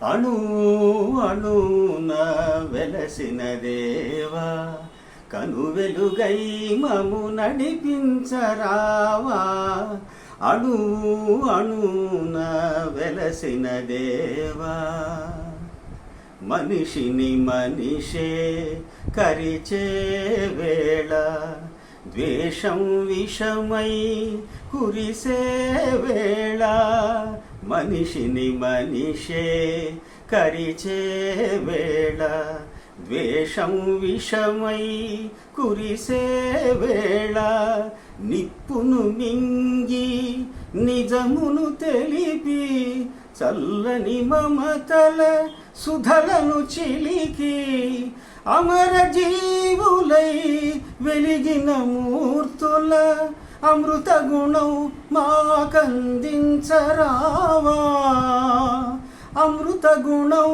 అణు అణున వెలసిన దేవా కను వెలుగై మము నడిపించరావా అణు అణున వెలసిన దేవా మనిషిని మనిషే కరిచే వేళ ద్వేషం విషమై కురిసే వేళ మనిషిని మనిషే కరిచే వేళ ద్వేషం విషమై కురిసే వేళ నిప్పును మింగి నిజమును తెలిపి చల్లని మమతల సుధలను చిలికి అమర జీవులై వెలిగిన మూర్తుల అమృత గుణం మాకందించరావా అమృత గుణం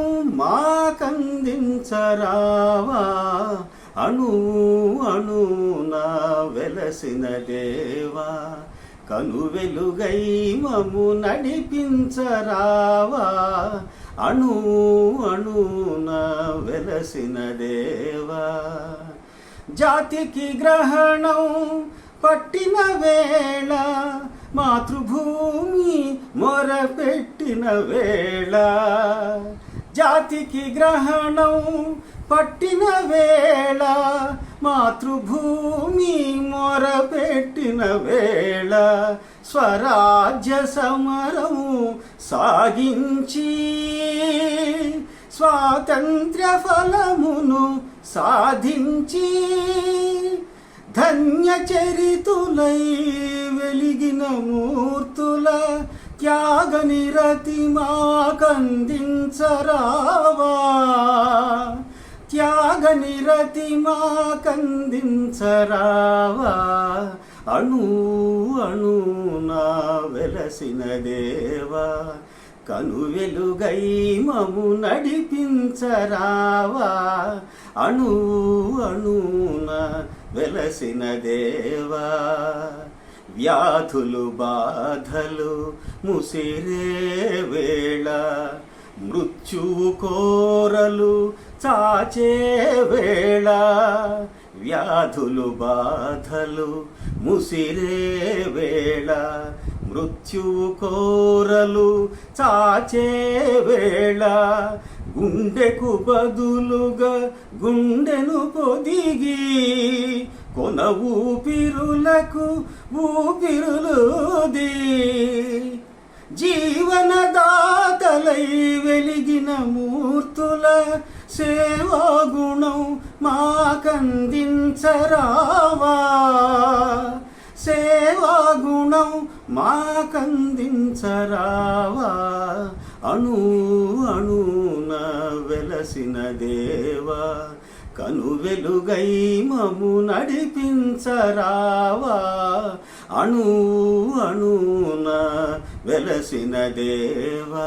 మాకందించరావా అణు అణున వెలసిన దేవా కను వెలుగై మము నడిపించరావా అణు అణున వెలసిన దేవా జాతికి గ్రహణం పట్టిన వేళ మాతృభూమి మొరపెట్టిన వేళ జాతికి గ్రహణం పట్టిన వేళ మాతృభూమి మొరపెట్టిన వేళ స్వరాజ్య సమరము సాగించి స్వాతంత్ర్య ఫలమును సాధించి ధన్య చరితులై వెలిగిన మూర్తుల త్యాగ నిరతి మాకందించరావా త్యాగ నిరతి మాకందించరావా అణు అణున వెలసిన దేవా కను వెలుగై మము నడిపించరావా అణు అణున వెలసిన దేవా వ్యాధులు బాధలు ముసిరే వేళ మృత్యువు కోరలు చాచే వేళ వ్యాధులు బాధలు ముసిరే వేళ మృత్యువు కోరలు చాచే వేళ గుండెకు బదులుగా గుండెను పొదిగి కొన ఊపిరులకు ఊపిరులుది జీవనదాతలై వెలిగిన మూర్తుల సేవా గుణం మాకందించరావా సేవా గుణం మాకందించరావా అణు అణున వెలసిన దేవా కను వెలుగై మము నడిపించరావా అణు అణున వెలసిన దేవా